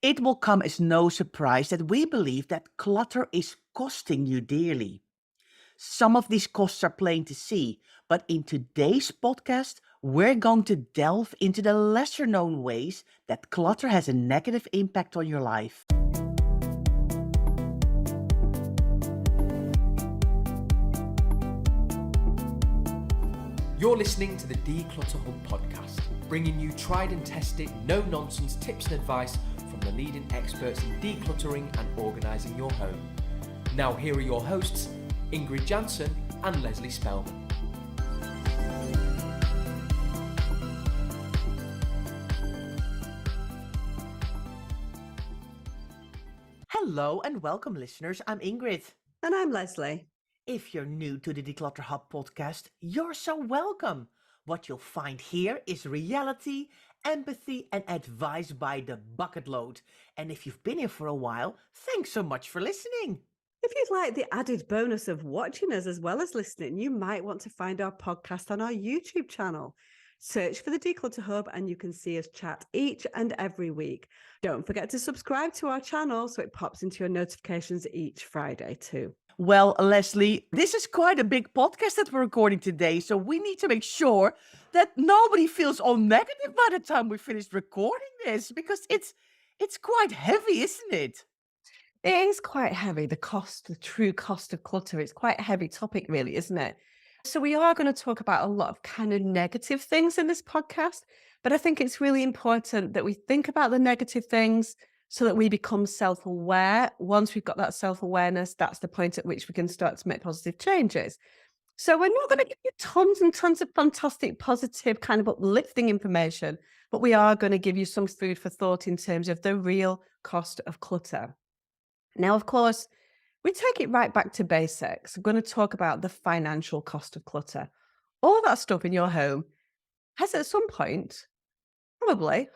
It will come as no surprise that we believe that clutter is costing you dearly. Some of these costs are plain to see, but in today's podcast, we're going to delve into the lesser known ways that clutter has a negative impact on your life. You're listening to the Declutter Hub podcast, bringing you tried and tested, no-nonsense tips and advice from the leading experts in decluttering and organising your home. Now here are your hosts, Ingrid Jansen and Leslie Spellman. Hello and welcome, listeners. I'm Ingrid. And I'm Leslie. If you're new to the Declutter Hub podcast, you're so welcome. What you'll find here is reality, empathy, and advice by the bucket load. And if you've been here for a while, thanks so much for listening. If you'd like the added bonus of watching us as well as listening, you might want to find our podcast on our YouTube channel. Search for the Declutter Hub and you can see us chat each and every week. Don't forget to subscribe to our channel so it pops into your notifications each Friday too. Well, Leslie, this is quite a big podcast that we're recording today, so we need to make sure that nobody feels all negative by the time we finish recording this, because it's quite heavy, isn't it? It is quite heavy, the true cost of clutter. It's quite a heavy topic, really, isn't it? So we are going to talk about a lot of kind of negative things in this podcast, but I think it's really important that we think about the negative things so that we become self-aware. Once we've got that self-awareness, that's the point at which we can start to make positive changes. So we're not going to give you tons and tons of fantastic, positive, kind of uplifting information, but we are going to give you some food for thought in terms of the real cost of clutter. Now, of course, we take it right back to basics. We're going to talk about the financial cost of clutter. All that stuff in your home has at some point, probably,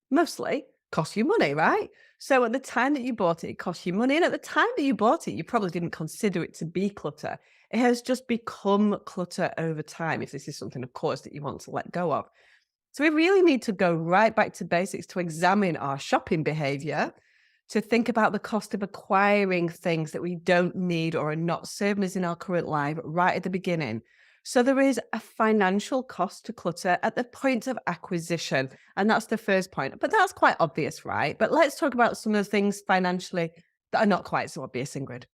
mostly, cost you money, right? So at the time that you bought it, it cost you money. And at the time that you bought it, you probably didn't consider it to be clutter. It has just become clutter over time, if this is something, of course, that you want to let go of. So we really need to go right back to basics to examine our shopping behavior, to think about the cost of acquiring things that we don't need or are not serving us in our current life right at the beginning. So there is a financial cost to clutter at the point of acquisition. And that's the first point. But that's quite obvious, right? But let's talk about some of the things financially that are not quite so obvious, Ingrid.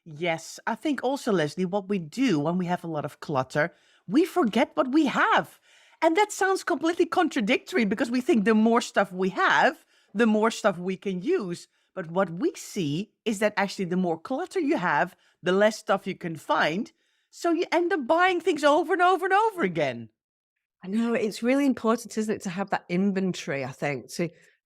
Yes, I think also, Leslie, what we do when we have a lot of clutter, we forget what we have. And that sounds completely contradictory because we think the more stuff we have, the more stuff we can use. But what we see is that actually the more clutter you have, the less stuff you can find. So you end up buying things over and over and over again. I know it's really important, isn't it, to have that inventory, I think,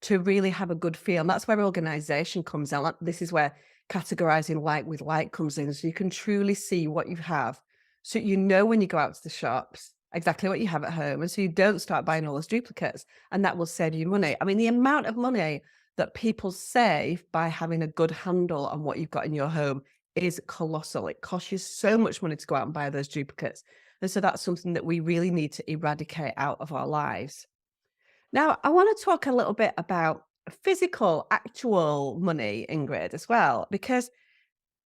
to really have a good feel. And that's where organization comes in. This is where categorizing like with like comes in. So you can truly see what you have. So you know when you go out to the shops, exactly what you have at home. And so you don't start buying all those duplicates. And that will save you money. I mean, the amount of money that people save by having a good handle on what you've got in your home is colossal. It costs you so much money to go out and buy those duplicates. And so that's something that we really need to eradicate out of our lives. Now, I want to talk a little bit about physical, actual money, Ingrid, as well, because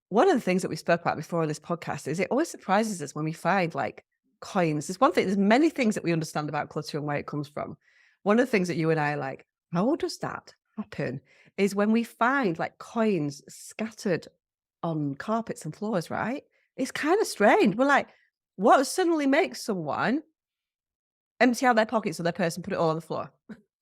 one of the things that we spoke about before on this podcast is it always surprises us when we find like coins. There's many things that we understand about clutter and where it comes from. One of the things that you and I are like, how does that happen? Is when we find like coins scattered on carpets and floors, right? It's kind of strange. We're like, what suddenly makes someone empty out their pockets of their purse and put it all on the floor?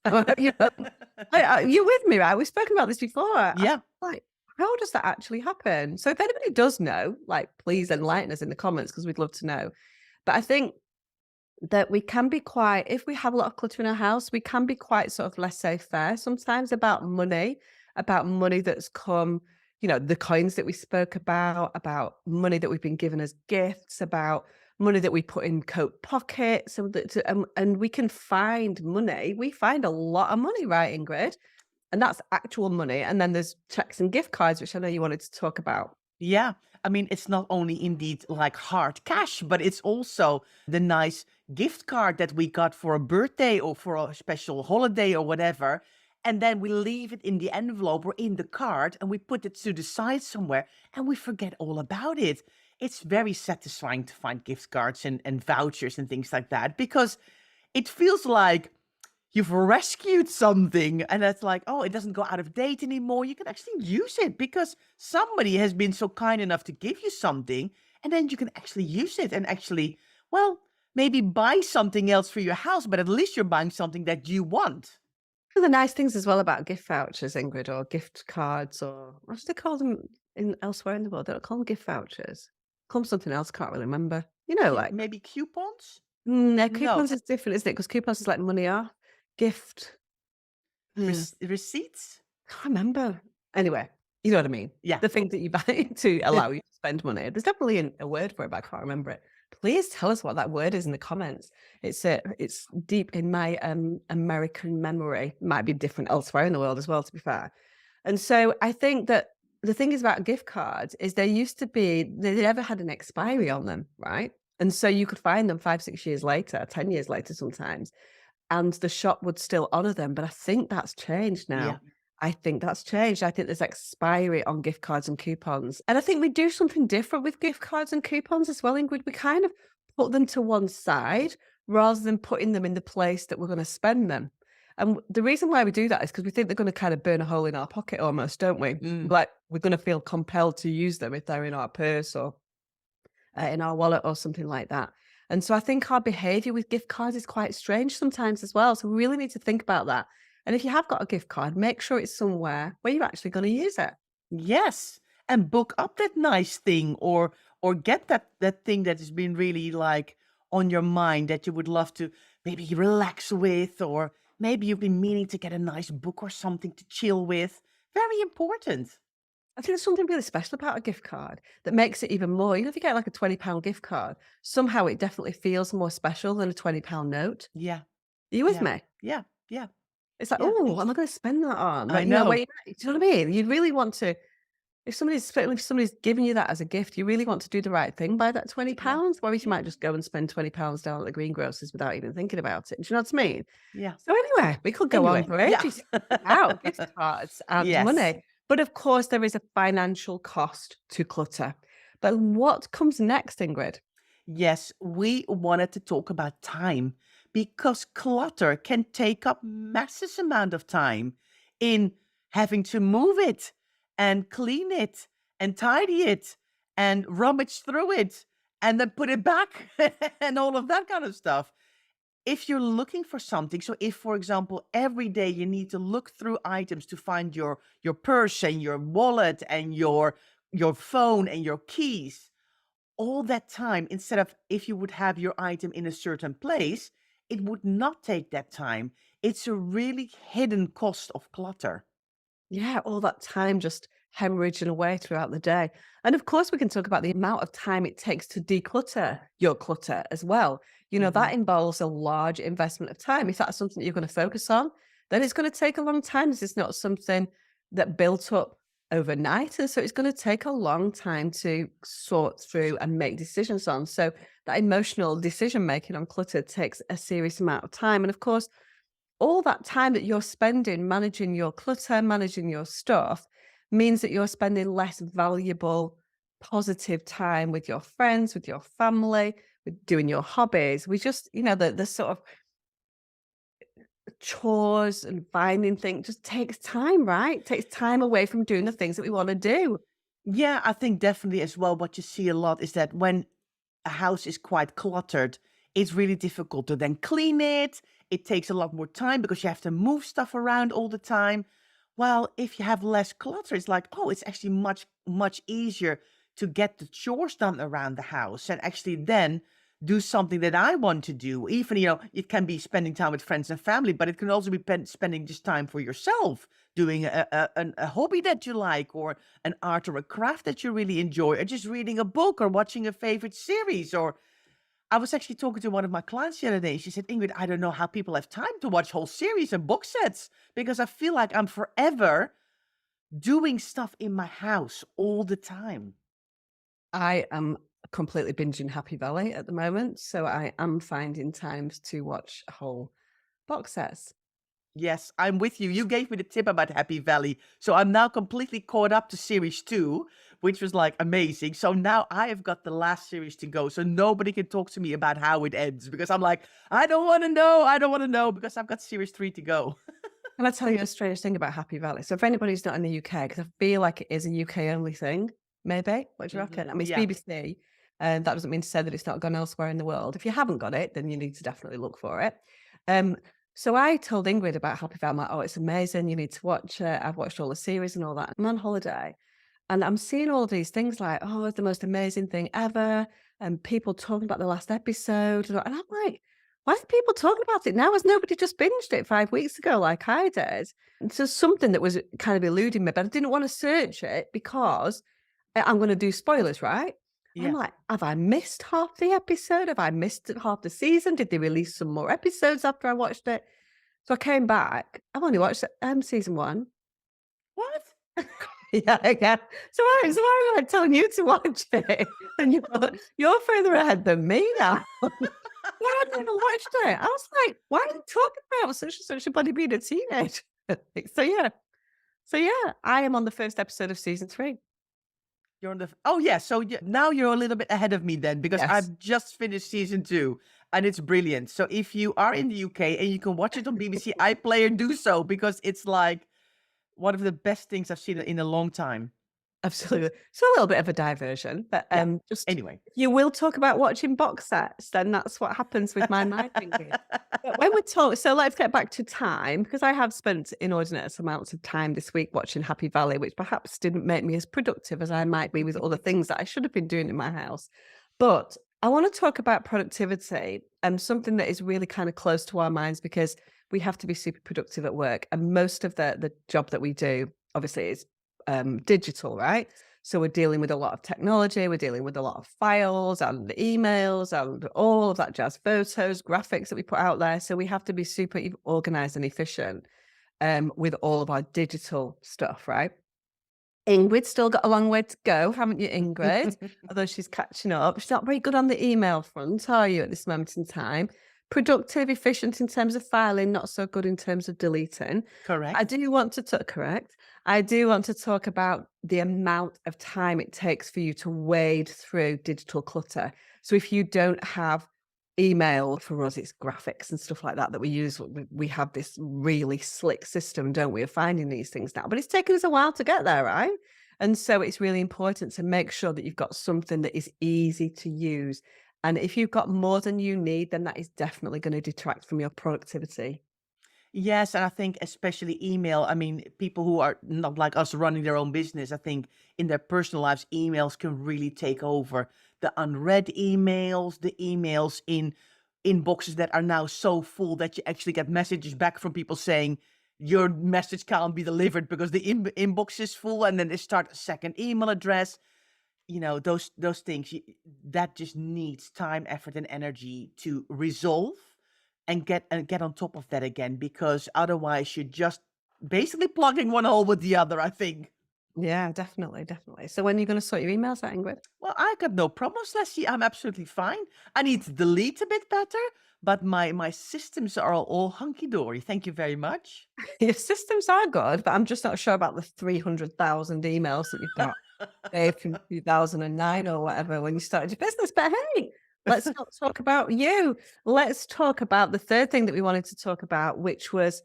You're with me, right? We've spoken about this before. Yeah. Like, how does that actually happen? So if anybody does know, like, please enlighten us in the comments because we'd love to know. But I think that we can be quite, if we have a lot of clutter in our house, we can be quite sort of laissez-faire sometimes about money that's come, the coins that we spoke about money that we've been given as gifts, about money that we put in coat pockets. And we can find money. We find a lot of money, right, Ingrid? And that's actual money. And then there's checks and gift cards, which I know you wanted to talk about. Yeah. I mean, it's not only indeed like hard cash, but it's also the nice gift card that we got for a birthday or for a special holiday or whatever. And then we leave it in the envelope or in the card and we put it to the side somewhere and we forget all about it. It's very satisfying to find gift cards and vouchers and things like that because it feels like you've rescued something and it's like, oh, it doesn't go out of date anymore. You can actually use it because somebody has been so kind enough to give you something and then you can actually use it and actually, well, maybe buy something else for your house, but at least you're buying something that you want. One of the nice things as well about gift vouchers, Ingrid, or gift cards, or what do they call them in elsewhere in the world? They don't call them gift vouchers. Call them something else. Can't really remember. Like Maybe coupons? no, No. coupons is different, isn't it? Because coupons is like money off. Gift. Hmm, Receipts? can't remember. Anyway, you know what I mean. Yeah. The thing that you buy to allow you to spend money. There's definitely a word for it, but I can't remember it. Please tell us what that word is in the comments. It's deep in my American memory. Might be different elsewhere in the world as well, to be fair. And so I think that the thing is about gift cards is they used to be they never had an expiry on them, right? And so you could find them 5, 6 years later, 10 years later sometimes, and the shop would still honor them. But I think that's changed Yeah. now. I think that's changed. I think there's expiry on gift cards and coupons. And I think we do something different with gift cards and coupons as well, Ingrid. We kind of put them to one side rather than putting them in the place that we're going to spend them. And the reason why we do that is because we think they're going to kind of burn a hole in our pocket almost, don't we? Mm. Like we're going to feel compelled to use them if they're in our purse or in our wallet or something like that. And so I think our behavior with gift cards is quite strange sometimes as well. So we really need to think about that. And if you have got a gift card, make sure it's somewhere where you're actually going to use it. Yes. And book up that nice thing or get that thing that has been really like on your mind that you would love to maybe relax with, or maybe you've been meaning to get a nice book or something to chill with. Very important. I think there's something really special about a gift card that makes it even more. If you get like a £20 gift card, somehow it definitely feels more special than a £20 note. Yeah. Are you with Yeah. me? Yeah. Yeah. It's like, Yeah. oh, what am I going to spend that on? I Like, know. do you know what I mean? You really want to if somebody's giving you that as a gift, you really want to do the right thing by that Yeah. £20, whereas you Yeah. might just go and spend £20 down at the greengrocers without even thinking about it. Do you know what I mean? Yeah. So anyway, we could go on Anyway, for yeah. ages about gift cards and Yes. money. But of course, there is a financial cost to clutter. But what comes next, Ingrid? Yes, we wanted to talk about time because clutter can take up massive amount of time in having to move it and clean it and tidy it and rummage through it and then put it back and all of that kind of stuff. If you're looking for something, so if for example every day you need to look through items to find your purse and your wallet and your phone and your keys, all that time, instead of if you would have your item in a certain place, it would not take that time. It's a really hidden cost of clutter. Yeah, all that time just hemorrhaging away throughout the day. And of course, we can talk about the amount of time it takes to declutter your clutter as well. Mhm. That involves a large investment of time. If that's something that you're going to focus on, then it's going to take a long time. This is not something that built up overnight. And so it's going to take a long time to sort through and make decisions on. So that emotional decision making on clutter takes a serious amount of time. And of course, all that time that you're spending managing your clutter, managing your stuff, means that you're spending less valuable, positive time with your friends, with your family, with doing your hobbies. We just, the sort of chores and finding things just takes time, right? Takes time away from doing the things that we want to do. Yeah, I think definitely as well. What you see a lot is that when a house is quite cluttered, it's really difficult to then clean it. It takes a lot more time because you have to move stuff around all the time. Well, if you have less clutter, it's like, oh, it's actually much easier to get the chores done around the house and actually then do something that I want to do. Even, it can be spending time with friends and family, but it can also be spending just time for yourself, doing a hobby that you like, or an art or a craft that you really enjoy, or just reading a book or watching a favorite series. Or I was actually talking to one of my clients the other day. She said, Ingrid, I don't know how people have time to watch whole series and book sets because I feel like I'm forever doing stuff in my house all the time. I am completely binging Happy Valley at the moment. So I am finding times to watch whole box sets. Yes, I'm with you. You gave me the tip about Happy Valley. So I'm now completely caught up to series two, which was like amazing. So now I have got the last series to go. So nobody can talk to me about how it ends because I'm like, I don't want to know. I don't want to know because I've got series three to go. Can I tell you a strange thing about Happy Valley? So if anybody's not in the UK, because I feel like it is a UK only thing, maybe. What do you reckon? I mean, it's Yeah. BBC, and that doesn't mean to say that it's not gone elsewhere in the world. If you haven't got it, then you need to definitely look for it. Um, so I told Ingrid about Happy Valley. I'm like, oh, it's amazing. You need to watch it. I've watched all the series and all that. I'm on holiday. And I'm seeing all these things like, oh, it's the most amazing thing ever. And people talking about the last episode. And I'm like, why are people talking about it now? Has nobody just binged it 5 weeks ago like I did? And so something that was kind of eluding me, but I didn't want to search it because I'm going to do spoilers, right? I'm Yeah. like, have I missed half the episode? Have I missed half the season? Did they release some more episodes after I watched it? So I came back. I've only watched season one. What? Yeah, again. So why am I telling you to watch it? And you're further ahead than me now. I hadn't even watched it. I was like, why are you talking about such and such a body being a teenager? So yeah. So yeah, I am on the first episode of season 3. You're on the. Oh, yeah. So now you're a little bit ahead of me then because Yes. I've just finished season two and it's brilliant. So if you are in the UK and you can watch it on BBC iPlayer, do so because it's like one of the best things I've seen in a long time. Absolutely. So a little bit of a diversion, but Yeah. just Anyway. if you will talk about watching box sets, then that's what happens with my mind thinking. But when we talk, so let's get back to time because I have spent inordinate amounts of time this week watching Happy Valley, which perhaps didn't make me as productive as I might be with other things that I should have been doing in my house. But I want to talk about productivity and something that is really kind of close to our minds because we have to be super productive at work, and most of the job that we do obviously is digital, right? So we're dealing with a lot of technology, we're dealing with a lot of files and emails and all of that jazz, photos, graphics that we put out there. So we have to be super organized and efficient with all of our digital stuff, right? Ingrid's still got a long way to go, haven't you, Ingrid? Although she's catching up. She's not very good on the email front, are you, at this moment in time? Productive, efficient in terms of filing, not so good in terms of deleting. I Correct. do want to correct. I do want to talk about the amount of time it takes for you to wade through digital clutter. So if you don't have email, for us, it's graphics and stuff like that that we use. We have this really slick system, don't we, of finding these things now. But it's taken us a while to get there, right? And so it's really important to make sure that you've got something that is easy to use. And if you've got more than you need, then that is definitely going to detract from your productivity. Yes, and I think especially email. I mean, people who are not like us running their own business, I think in their personal lives, emails can really take over. The unread emails, the emails in inboxes that are now so full that you actually get messages back from people saying your message can't be delivered because the inbox is full, and then they start a second email address. Those things that just needs time, effort, and energy to resolve and get on top of that again because otherwise you're just basically plugging one hole with the other, I think. Yeah, definitely, definitely. So when are you going to sort your emails out, Ingrid? Well, I got no problems, Leslie. I'm absolutely fine. I need to delete a bit better, but my systems are all hunky dory. Thank you very much. Your systems are good, but I'm just not sure about the 300,000 emails that you've got saved from 2009 or whatever when you started your business. But hey, let's not talk about you. Let's talk about the third thing that we wanted to talk about, which was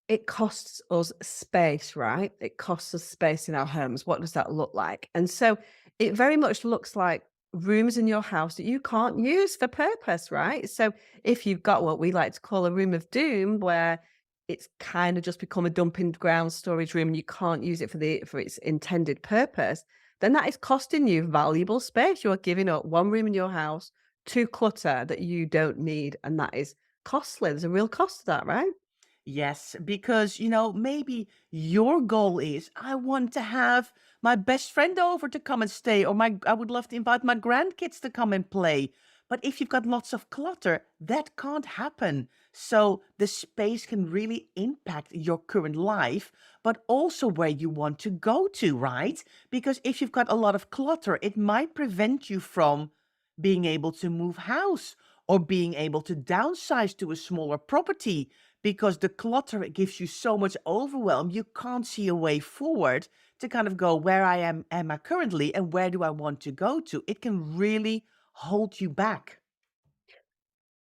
it costs us space, right? It costs us space in our homes. What does that look like? And so it very much looks like rooms in your house that you can't use for purpose, right? So if you've got what we like to call a room of doom, where it's kind of just become a dumping ground storage room and you can't use it for its intended purpose, then that is costing you valuable space. You are giving up one room in your house to clutter that you don't need, and that is costly. There's a real cost to that, right? Yes, because maybe your goal is I want to have my best friend over to come and stay, or I would love to invite my grandkids to come and play. But if you've got lots of clutter, that can't happen. So the space can really impact your current life, but also where you want to go to, right? Because if you've got a lot of clutter, it might prevent you from being able to move house or being able to downsize to a smaller property because the clutter, it gives you so much overwhelm. You can't see a way forward to kind of go, where am I currently, and where do I want to go to? It can really hold you back.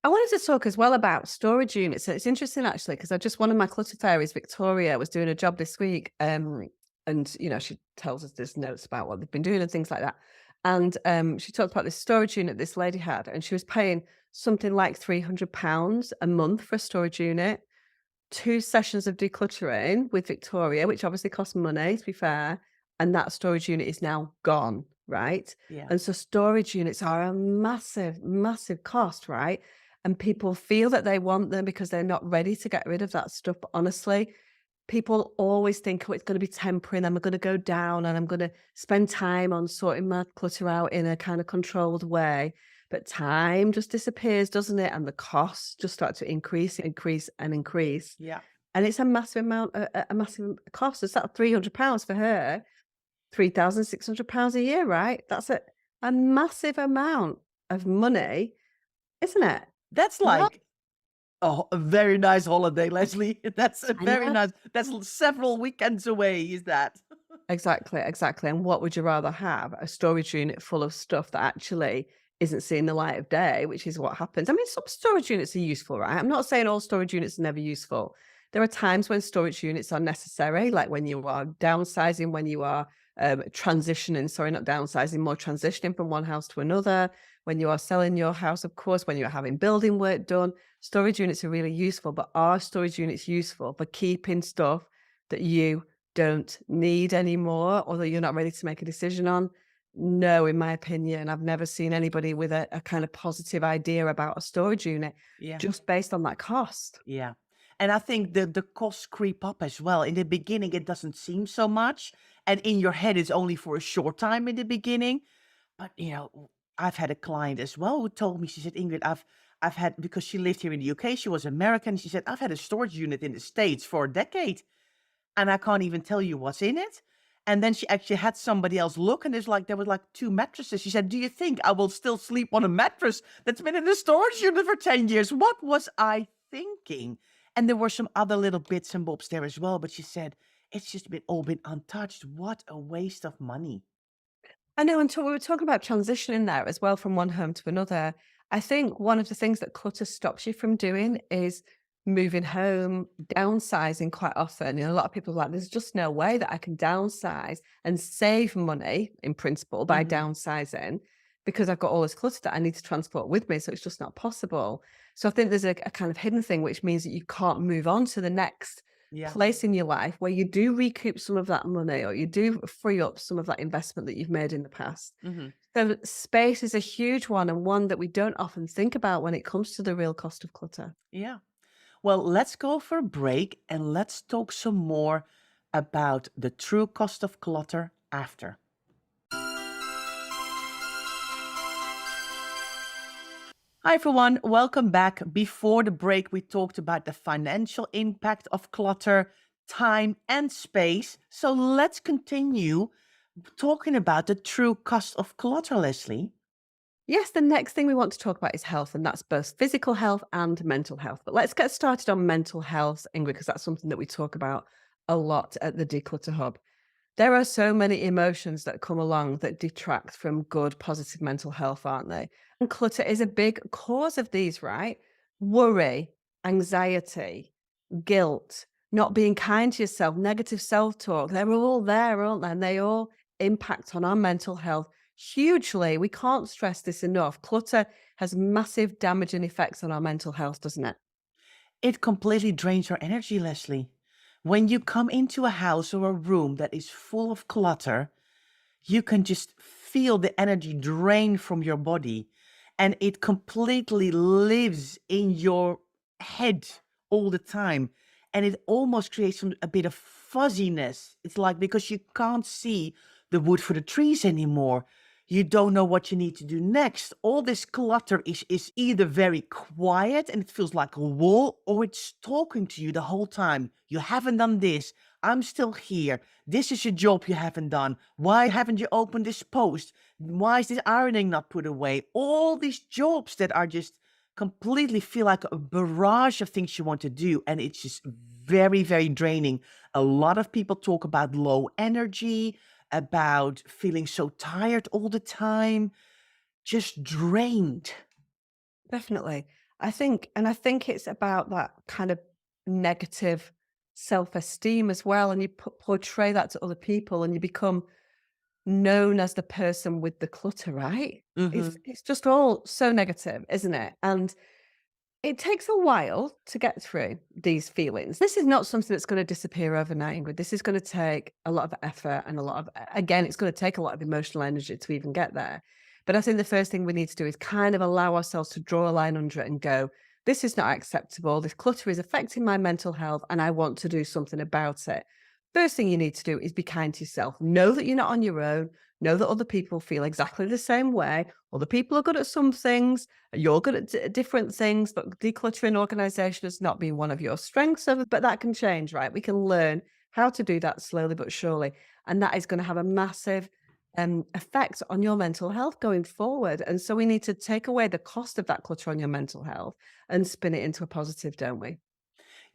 I wanted to talk as well about storage units. So it's interesting actually, because I just one of my clutter fairies, Victoria, was doing a job this week. And she tells us there's notes about what they've been doing and things like that. And she talked about this storage unit this lady had, and she was paying something like £300 a month for a storage unit, 2 sessions of decluttering with Victoria, which obviously costs money, to be fair, and that storage unit is now gone, right? Yeah. And so storage units are a massive, massive cost, right? And people feel that they want them because they're not ready to get rid of that stuff. But honestly, people always think, oh, it's going to be temporary and I'm going to go down and I'm going to spend time on sorting my clutter out in a kind of controlled way. But time just disappears, doesn't it? And the costs just start to increase, increase, and increase. Yeah. And it's a massive amount, a massive cost. It's that £300 for her, £3,600 a year, right? That's a massive amount of money, isn't it? That's What? like a very nice holiday, Leslie. That's a I very know. nice, that's several weekends away, is that? Exactly, exactly. And what would you rather have? A storage unit full of stuff that actually isn't seeing the light of day, which is what happens. I mean, some storage units are useful, right? I'm not saying all storage units are never useful. There are times when storage units are necessary, like when you are downsizing, when you are transitioning, sorry, not downsizing, more transitioning from one house to another, when you are selling your house, of course, when you're having building work done. Storage units are really useful, but are storage units useful for keeping stuff that you don't need anymore or that you're not ready to make a decision on? No, in my opinion, I've never seen anybody with a kind of positive idea about a storage unit Yeah. just based on that cost. Yeah. And I think the costs creep up as well. In the beginning, it doesn't seem so much. And in your head, it's only for a short time in the beginning. But I've had a client as well who told me, she said, Ingrid, I've had, because she lived here in the UK, she was American. She said, I've had a storage unit in the States for a decade and I can't even tell you what's in it. And then she actually had somebody else look, and there was like 2 mattresses. She said, do you think I will still sleep on a mattress that's been in the storage unit for 10 years? What was I thinking? And there were some other little bits and bobs there as well. But she said, it's just all been untouched. What a waste of money. I know, until we were talking about transitioning there as well from one home to another. I think one of the things that clutter stops you from doing is moving home, downsizing quite often. A lot of people are like, there's just no way that I can downsize and save money in principle by Hmm. downsizing because I've got all this clutter that I need to transport with me. So it's just not possible. So I think there's a kind of hidden thing, which means that you can't move on to the next Yeah. place in your life where you do recoup some of that money or you do free up some of that investment that you've made in the past. Hmm. So space is a huge one and one that we don't often think about when it comes to the real cost of clutter. Yeah. Well, let's go for a break and let's talk some more about the true cost of clutter after. Hi, everyone. Welcome back. Before the break, we talked about the financial impact of clutter, time, and space. So let's continue talking about the true cost of clutter, Leslie. Yes, the next thing we want to talk about is health, and that's both physical health and mental health. But let's get started on mental health, Ingrid, because that's something that we talk about a lot at the Declutter Hub. There are so many emotions that come along that detract from good, positive mental health, aren't they? And clutter is a big cause of these, right? Worry, anxiety, guilt, not being kind to yourself, negative self talk. They're all there, aren't they? And they all impact on our mental health hugely. We can't stress this enough. Clutter has massive damaging effects on our mental health, doesn't it? It completely drains your energy, Leslie. When you come into a house or a room that is full of clutter, you can just feel the energy drain from your body and it completely lives in your head all the time, and it almost creates a bit of fuzziness. It's like, because you can't see the wood for the trees anymore, you don't know what you need to do next. All this clutter is either very quiet and it feels like a wall, or it's talking to you the whole time. You haven't done this, I'm still here. This is your job you haven't done. Why haven't you opened this post? Why is this ironing not put away? All these jobs that are just completely feel like a barrage of things you want to do. And it's just very, very draining. A lot of people talk about low energy, about feeling so tired all the time, just drained. Definitely. I think it's about that kind of negative self-esteem as well, and you portray that to other people, and you become known as the person with the clutter, right? It's Hmm. it's just all so negative, isn't it? And it takes a while to get through these feelings. This is not something that's going to disappear overnight, Ingrid. This is going to take a lot of effort and a lot of, again, it's going to take a lot of emotional energy to even get there. But I think the first thing we need to do is kind of allow ourselves to draw a line under it and go, this is not acceptable. This clutter is affecting my mental health and I want to do something about it. First thing you need to do is be kind to yourself. Know that you're not on your own. Know that other people feel exactly the same way. Other people are good at some things. You're good at different things, but decluttering organization has not been one of your strengths. But that can change, right? We can learn how to do that slowly but surely. And that is going to have a massive effect on your mental health going forward. And so we need to take away the cost of that clutter on your mental health and spin it into a positive, don't we?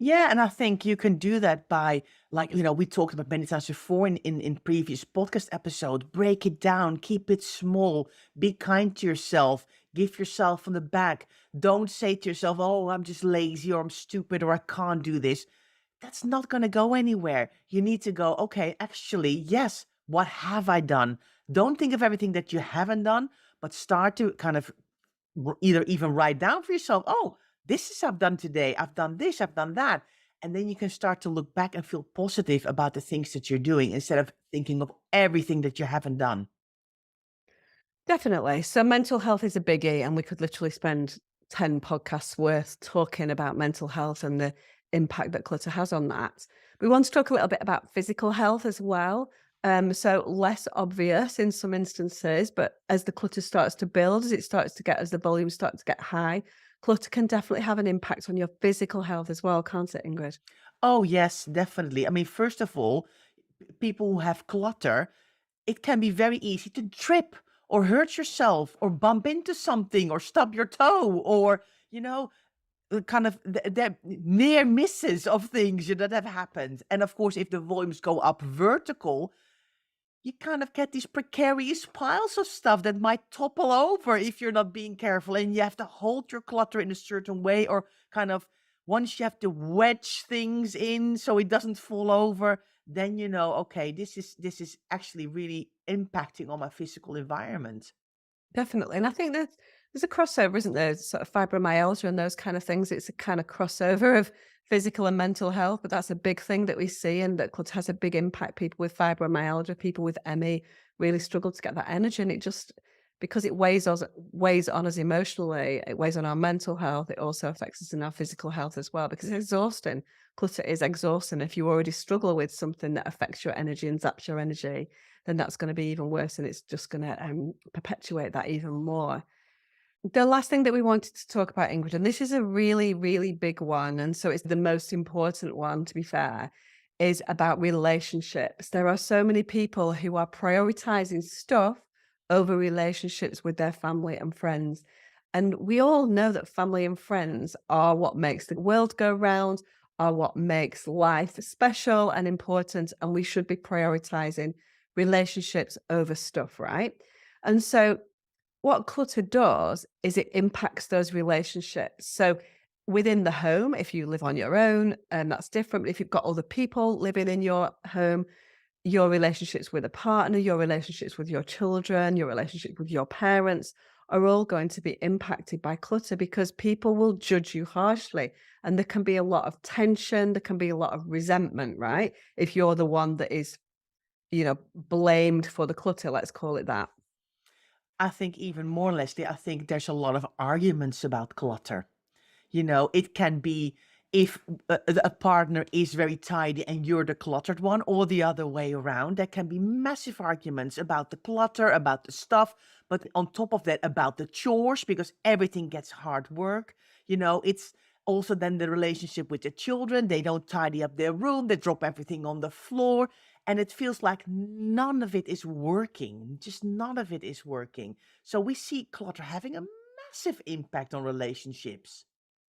Yeah, and I think you can do that by, like, we talked about many times before in previous podcast episode, break it down, keep it small, be kind to yourself, give yourself on the back. Don't say to yourself, oh, I'm just lazy or I'm stupid or I can't do this. That's not going to go anywhere. You need to go, okay, actually, yes, what have I done? Don't think of everything that you haven't done, but start to kind of either even write down for yourself, oh, this is I've done today. I've done this, I've done that. And then you can start to look back and feel positive about the things that you're doing instead of thinking of everything that you haven't done. Definitely. So mental health is a biggie, and we could literally spend 10 podcasts worth talking about mental health and the impact that clutter has on that. We want to talk a little bit about physical health as well. So less obvious in some instances, but as the clutter starts to build, as the volume starts to get high, clutter can definitely have an impact on your physical health as well, can't it, Ingrid? Oh, yes, definitely. I mean, first of all, people who have clutter, it can be very easy to trip or hurt yourself or bump into something or stub your toe or, you know, kind of the near misses of things that have happened. And of course, if the volumes go up vertical, you kind of get these precarious piles of stuff that might topple over if you're not being careful. And you have to hold your clutter in a certain way, or kind of once you have to wedge things in so it doesn't fall over, then you know, okay, this is actually really impacting on my physical environment. Definitely, and I think there's a crossover, isn't there? Sort of fibromyalgia and those kind of things. It's a kind of crossover of physical and mental health, but that's a big thing that we see and that has a big impact. People with fibromyalgia, people with ME really struggle to get that energy, and it just because it weighs on us emotionally, it weighs on our mental health. It also affects us in our physical health as well because it's exhausting. Clutter is exhausting. If you already struggle with something that affects your energy and zaps your energy, then that's going to be even worse and it's just going to perpetuate that even more. The last thing that we wanted to talk about, Ingrid, and this is a really, really big one, and so it's the most important one, to be fair, is about relationships. There are so many people who are prioritizing stuff over relationships with their family and friends. And we all know that family and friends are what makes the world go round, are what makes life special and important. And we should be prioritizing relationships over stuff, right? And so what clutter does is it impacts those relationships. So within the home, if you live on your own, and that's different. But if you've got other people living in your home, your relationships with a partner, your relationships with your children, your relationship with your parents are all going to be impacted by clutter because people will judge you harshly. And there can be a lot of tension, there can be a lot of resentment, right? If you're the one that is, blamed for the clutter, let's call it that. I think even more, Leslie, I think there's a lot of arguments about clutter. It can be if a partner is very tidy and you're the cluttered one, or the other way around. There can be massive arguments about the clutter, about the stuff, but on top of that, about the chores, because everything gets hard work. It's also then the relationship with the children. They don't tidy up their room, they drop everything on the floor. And it feels like none of it is working, just none of it is working. So we see clutter having a massive impact on relationships.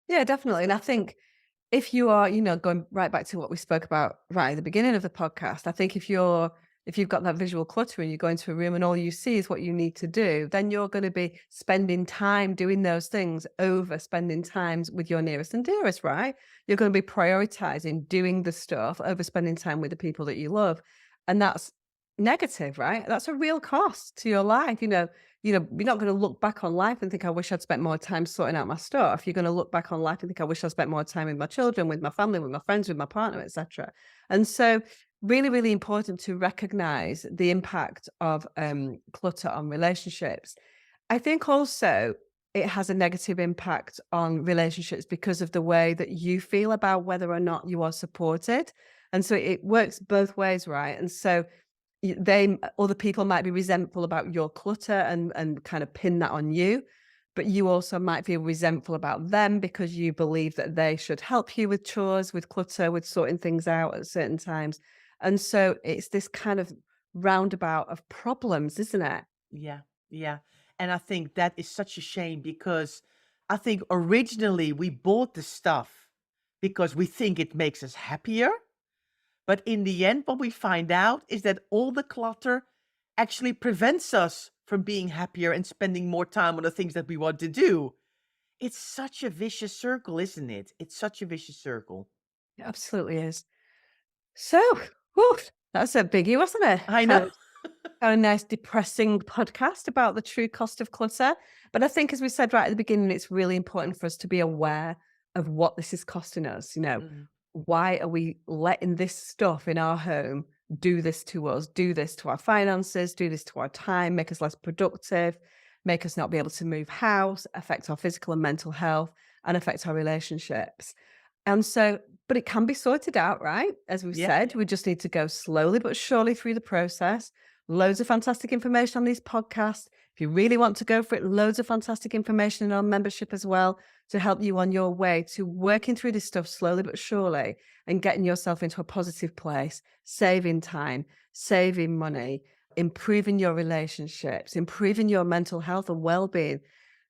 Yeah, definitely. And I think if you are, going right back to what we spoke about right at the beginning of the podcast, I think if you've got that visual clutter and you go into a room and all you see is what you need to do, then you're going to be spending time doing those things over spending times with your nearest and dearest, right? You're going to be prioritizing doing the stuff over spending time with the people that you love. And that's negative, right? That's a real cost to your life. You're not going to look back on life and think, I wish I'd spent more time sorting out my stuff. You're going to look back on life and think, I wish I spent more time with my children, with my family, with my friends, with my partner, etc. And so, really, really important to recognize the impact of clutter on relationships. I think also it has a negative impact on relationships because of the way that you feel about whether or not you are supported. And so it works both ways, right? And so other people might be resentful about your clutter and kind of pin that on you, but you also might feel resentful about them because you believe that they should help you with chores, with clutter, with sorting things out at certain times. And so it's this kind of roundabout of problems, isn't it? Yeah, yeah. And I think that is such a shame because I think originally we bought the stuff because we think it makes us happier. But in the end, what we find out is that all the clutter actually prevents us from being happier and spending more time on the things that we want to do. It's such a vicious circle, isn't it? It's such a vicious circle. It absolutely is. So, whew, that's a biggie, wasn't it? I Kind know. of a nice depressing podcast about the true cost of clutter. But I think, as we said right at the beginning, it's really important for us to be aware of what this is costing us. Mm, Why are we letting this stuff in our home do this to us, do this to our finances, do this to our time, make us less productive, make us not be able to move house, affect our physical and mental health, and affect our relationships. And so, but it can be sorted out, right? As we've yeah. said, we just need to go slowly but surely through the process. Loads of fantastic information on these podcasts. If you really want to go for it, loads of fantastic information in our membership as well to help you on your way to working through this stuff slowly but surely and getting yourself into a positive place, saving time, saving money, improving your relationships, improving your mental health and well-being.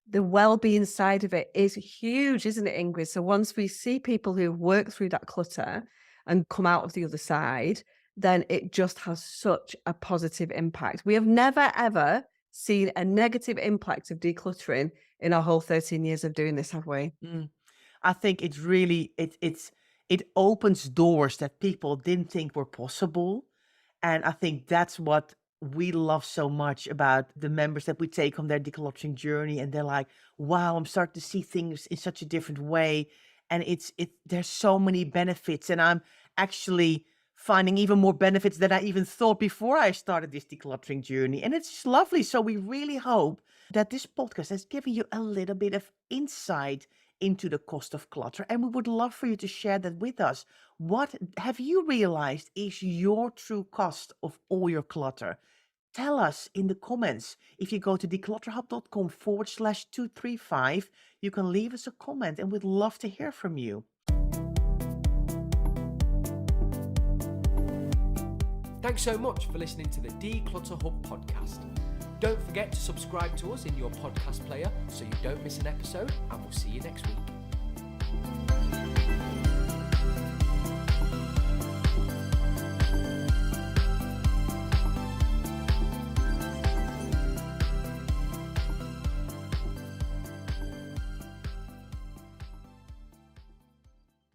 The well-being side of it is huge, isn't it, Ingrid? So once we see people who work through that clutter and come out of the other side, then it just has such a positive impact. We have never, ever seen a negative impact of decluttering in our whole 13 years of doing this, have we? Mm. I think it's really it opens doors that people didn't think were possible. And I think that's what we love so much about the members that we take on their decluttering journey. And they're like, wow, I'm starting to see things in such a different way. And there's so many benefits. And I'm actually finding even more benefits than I even thought before I started this decluttering journey. And it's just lovely. So we really hope that this podcast has given you a little bit of insight into the cost of clutter. And we would love for you to share that with us. What have you realized is your true cost of all your clutter? Tell us in the comments. If you go to declutterhub.com/235, you can leave us a comment and we'd love to hear from you. Thanks so much for listening to the Declutter Hub podcast. Don't forget to subscribe to us in your podcast player so you don't miss an episode, and we'll see you next week.